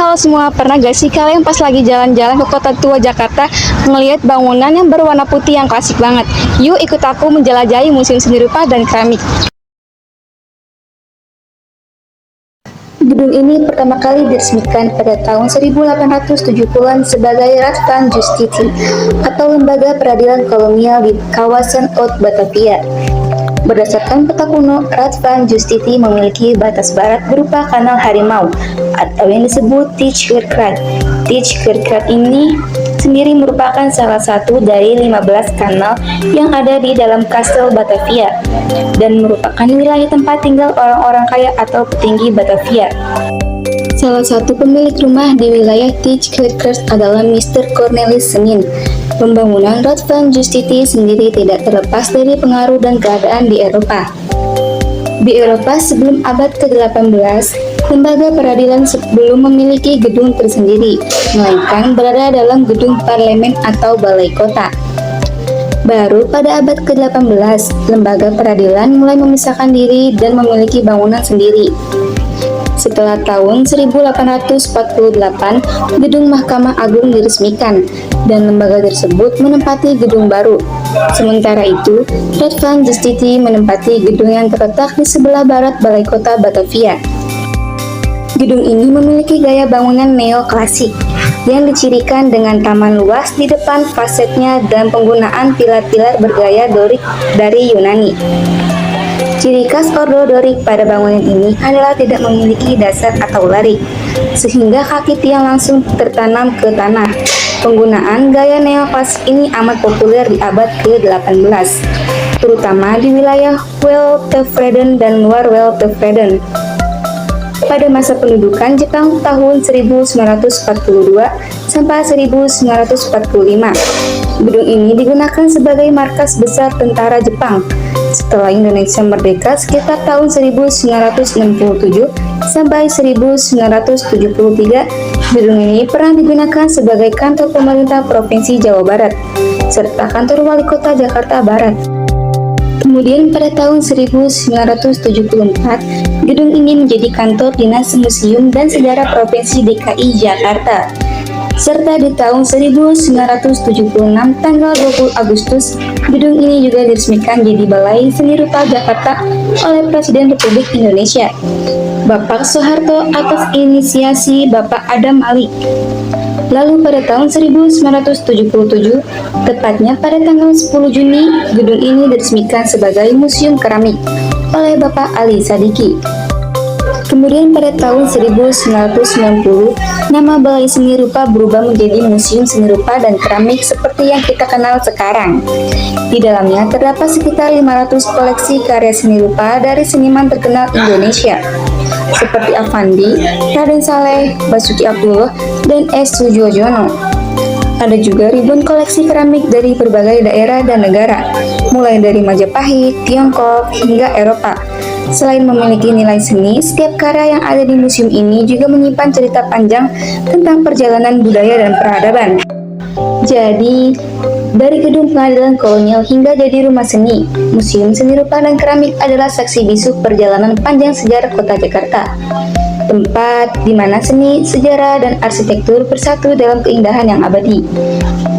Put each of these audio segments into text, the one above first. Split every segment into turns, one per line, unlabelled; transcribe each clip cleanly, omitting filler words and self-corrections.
Halo semua, pernah gak sih kalian pas lagi jalan-jalan ke kota tua Jakarta ngelihat bangunan yang berwarna putih yang klasik banget? Yuk ikut aku menjelajahi Museum Seni Rupa dan Keramik. Gedung ini pertama kali diresmikan pada tahun 1870-an sebagai Radvan Justiti atau Lembaga Peradilan Kolonial di kawasan Oud Batavia. Berdasarkan peta kuno, Radvan Justiti memiliki batas barat berupa Kanal Harimau atau yang disebut Tijgerkraat. Tijgerkraat ini sendiri merupakan salah satu dari 15 kanal yang ada di dalam Kastel Batavia dan merupakan wilayah tempat tinggal orang-orang kaya atau petinggi Batavia. Salah satu pemilik rumah di wilayah Tijgerkraat adalah Mr. Cornelis Senin. Pembangunan Radvan Justiti sendiri tidak terlepas dari pengaruh dan keadaan di Eropa. Di Eropa sebelum abad ke-18, lembaga peradilan belum memiliki gedung tersendiri, melainkan berada dalam gedung parlemen atau balai kota. Baru pada abad ke-18, lembaga peradilan mulai memisahkan diri dan memiliki bangunan sendiri. Setelah tahun 1848, gedung Mahkamah Agung diresmikan dan lembaga tersebut menempati gedung baru. Sementara itu, Radvan Justiti menempati gedung yang terletak di sebelah barat balai kota Batavia. Gedung ini memiliki gaya bangunan neoklasik yang dicirikan dengan taman luas di depan fasadnya dan penggunaan pilar-pilar bergaya Dorik dari Yunani. Ciri khas Ordo Dorik pada bangunan ini adalah tidak memiliki dasar atau larik, sehingga kaki tiang langsung tertanam ke tanah. Penggunaan gaya neoklasik ini amat populer di abad ke-18, terutama di wilayah Wel-Tevreden dan luar Wel-Tevreden. Pada masa pendudukan Jepang tahun 1942 sampai 1945, gedung ini digunakan sebagai markas besar tentara Jepang. Setelah Indonesia merdeka sekitar tahun 1967 sampai 1973, gedung ini pernah digunakan sebagai kantor pemerintah Provinsi Jawa Barat, serta kantor wali kota Jakarta Barat. Kemudian pada tahun 1974, gedung ini menjadi kantor Dinas Museum dan Sejarah Provinsi DKI Jakarta. Serta di tahun 1976 tanggal 20 Agustus, gedung ini juga diresmikan jadi Balai Seni Rupa Jakarta oleh Presiden Republik Indonesia, Bapak Soeharto atas inisiasi Bapak Adam Malik. Lalu pada tahun 1977, tepatnya pada tanggal 10 Juni, gedung ini diresmikan sebagai Museum Keramik oleh Bapak Ali Sadiki. Kemudian pada tahun 1990, nama Balai Seni Rupa berubah menjadi Museum Seni Rupa dan Keramik seperti yang kita kenal sekarang. Di dalamnya terdapat sekitar 500 koleksi karya seni rupa dari seniman terkenal Indonesia, seperti Avandi, Raden Saleh, Basuki Abdullah, dan S. Sujojono. Ada juga ribuan koleksi keramik dari berbagai daerah dan negara, mulai dari Majapahit, Tiongkok, hingga Eropa. Selain memiliki nilai seni, setiap karya yang ada di museum ini juga menyimpan cerita panjang tentang perjalanan budaya dan peradaban. Jadi, dari gedung pengadilan kolonial hingga jadi rumah seni, Museum Seni Rupa dan Keramik adalah saksi bisu perjalanan panjang sejarah kota Jakarta. Tempat di mana seni, sejarah, dan arsitektur bersatu dalam keindahan yang abadi.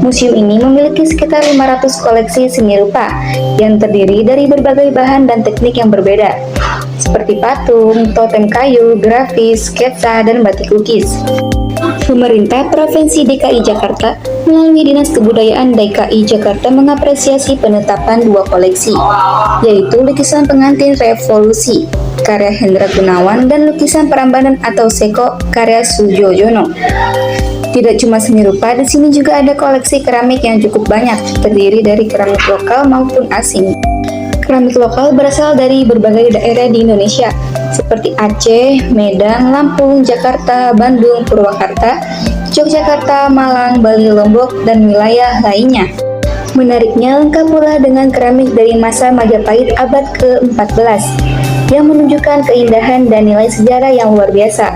Museum ini memiliki sekitar 500 koleksi seni rupa yang terdiri dari berbagai bahan dan teknik yang berbeda, seperti patung, totem kayu, grafis, sketsa, dan batik lukis. Pemerintah Provinsi DKI Jakarta melalui Dinas Kebudayaan DKI Jakarta mengapresiasi penetapan dua koleksi, yaitu lukisan pengantin revolusi karya Hendra Gunawan dan lukisan Prambanan atau Seko karya Sujojono. Tidak cuma seni rupa, di sini juga ada koleksi keramik yang cukup banyak, terdiri dari keramik lokal maupun asing. Keramik lokal berasal dari berbagai daerah di Indonesia, seperti Aceh, Medan, Lampung, Jakarta, Bandung, Purwakarta, Yogyakarta, Malang, Bali, Lombok, dan wilayah lainnya. Menariknya lengkap pula dengan keramik dari masa Majapahit abad ke-14 yang menunjukkan keindahan dan nilai sejarah yang luar biasa.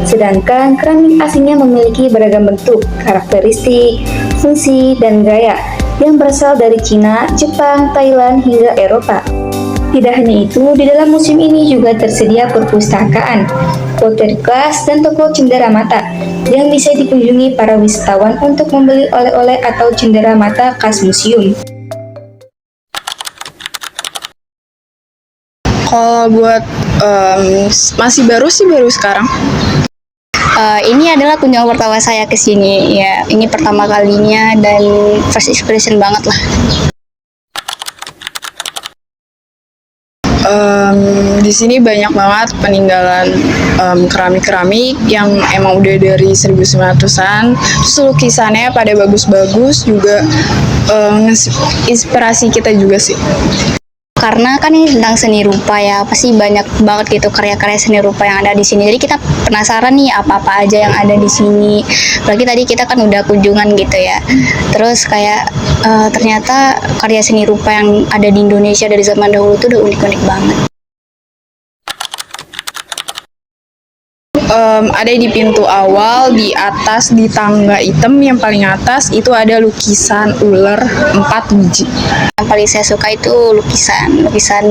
Sedangkan keramik aslinya memiliki beragam bentuk, karakteristik, fungsi, dan gaya yang berasal dari Cina, Jepang, Thailand, hingga Eropa. Tidak hanya itu, di dalam museum ini juga tersedia perpustakaan, pottery class, dan toko cenderamata yang bisa dikunjungi para wisatawan untuk membeli oleh-oleh atau cenderamata khas museum.
Kalau buat masih baru sih, baru sekarang.
Ini adalah kunjungan pertama saya ke sini. Ya, ini pertama kalinya dan first impression banget lah.
Di sini banyak banget peninggalan keramik-keramik yang emang udah dari 1900-an. Terus lukisannya pada bagus-bagus juga, inspirasi kita juga sih.
Karena kan ini tentang seni rupa ya, pasti banyak banget gitu karya-karya seni rupa yang ada di sini. Jadi kita penasaran nih apa-apa aja yang ada di sini. Apalagi tadi kita kan udah kunjungan gitu ya. Terus kayak ternyata karya seni rupa yang ada di Indonesia dari zaman dahulu tuh udah unik-unik banget.
Ada di pintu awal, di atas, di tangga hitam yang paling atas itu ada lukisan ular 4 biji.
Yang paling saya suka itu lukisan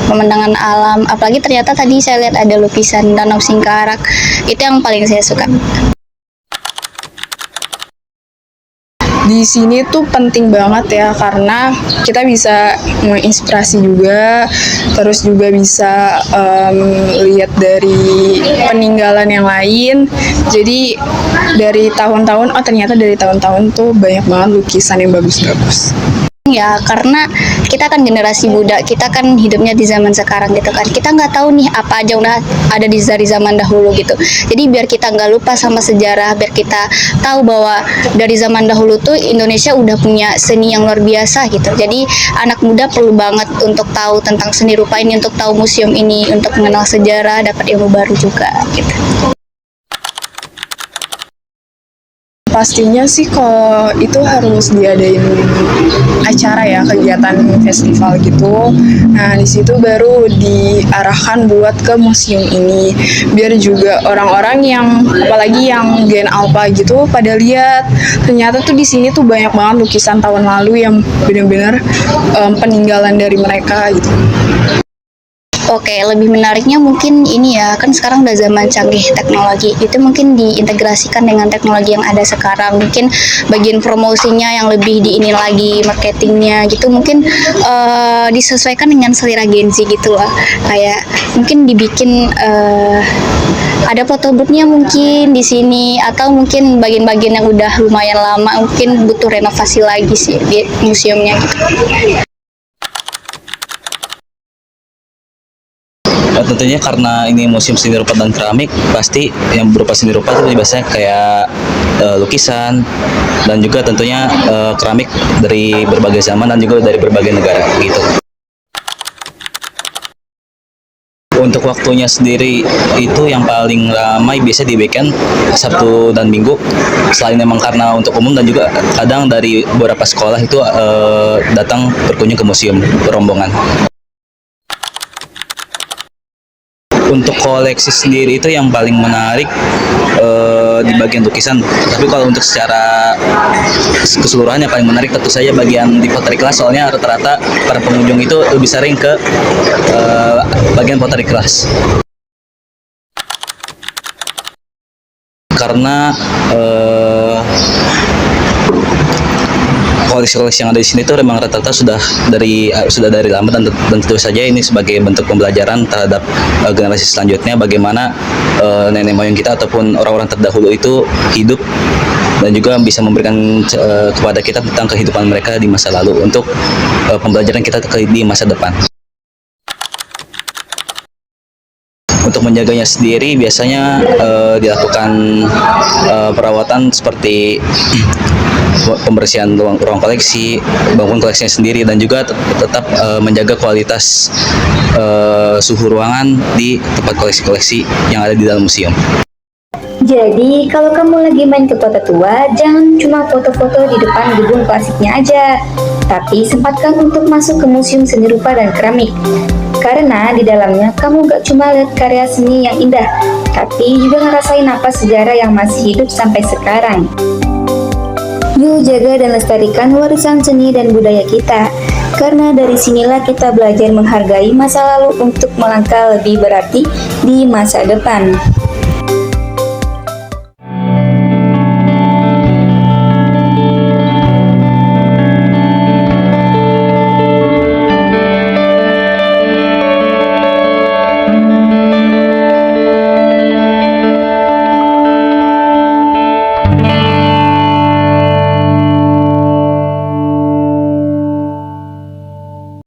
pemandangan alam. Apalagi ternyata tadi saya lihat ada lukisan Danau Singkarak. Itu yang paling saya suka.
Di sini tuh penting banget ya, karena kita bisa menginspirasi juga, terus juga bisa lihat dari peninggalan yang lain. Jadi dari tahun-tahun, ternyata dari tahun-tahun tuh banyak banget lukisan yang bagus-bagus.
Ya, karena kita kan generasi muda, kita kan hidupnya di zaman sekarang gitu kan. Kita nggak tahu nih apa aja udah ada dari zaman dahulu gitu. Jadi biar kita nggak lupa sama sejarah, biar kita tahu bahwa dari zaman dahulu tuh Indonesia udah punya seni yang luar biasa gitu. Jadi anak muda perlu banget untuk tahu tentang seni rupa ini, untuk tahu museum ini, untuk mengenal sejarah, dapat ilmu baru juga gitu.
Pastinya sih kalau itu harus diadain acara ya, kegiatan festival gitu. Nah, di situ baru diarahkan buat ke museum ini. Biar juga orang-orang yang apalagi yang Gen Alpha gitu pada lihat ternyata tuh di sini tuh banyak banget lukisan tahun lalu yang benar-benar peninggalan dari mereka gitu.
Oke, lebih menariknya mungkin ini ya, kan sekarang udah zaman canggih teknologi, itu mungkin diintegrasikan dengan teknologi yang ada sekarang. Mungkin bagian promosinya yang lebih di ini lagi, marketingnya gitu, mungkin disesuaikan dengan selera Gen Z gitu lah. Kayak mungkin dibikin ada foto booth-nya mungkin di sini, atau mungkin bagian-bagian yang udah lumayan lama mungkin butuh renovasi lagi sih di museumnya gitu.
Tentunya karena ini museum seni rupa dan keramik, pasti yang berupa seni rupa itu biasanya kayak lukisan dan juga tentunya keramik dari berbagai zaman dan juga dari berbagai negara gitu. Untuk waktunya sendiri itu yang paling ramai biasa di weekend, Sabtu dan Minggu. Selain memang karena untuk umum dan juga kadang dari beberapa sekolah itu datang berkunjung ke museum berombongan. Untuk koleksi sendiri itu yang paling menarik di bagian lukisan. Tapi kalau untuk secara keseluruhan yang paling menarik tentu saja bagian di pottery class, soalnya rata-rata para pengunjung itu lebih sering ke bagian pottery class. Karena koleksi-koleksi yang ada di sini itu memang rata-rata sudah dari lama, dan tentu saja ini sebagai bentuk pembelajaran terhadap generasi selanjutnya bagaimana nenek moyang kita ataupun orang-orang terdahulu itu hidup, dan juga bisa memberikan kepada kita tentang kehidupan mereka di masa lalu untuk pembelajaran kita di masa depan. Untuk menjaganya sendiri biasanya dilakukan perawatan seperti pembersihan ruang koleksi, bangun koleksinya sendiri, dan juga tetap menjaga kualitas suhu ruangan di tempat koleksi-koleksi yang ada di dalam museum.
Jadi, kalau kamu lagi main ke kota tua, jangan cuma foto-foto di depan gedung klasiknya aja, tapi sempatkan untuk masuk ke Museum Seni Rupa dan Keramik. Karena di dalamnya kamu gak cuma lihat karya seni yang indah, tapi juga ngerasain apa sejarah yang masih hidup sampai sekarang. Yuk jaga dan lestarikan warisan seni dan budaya kita, Karena dari sinilah kita belajar menghargai masa lalu untuk melangkah lebih berarti di masa depan.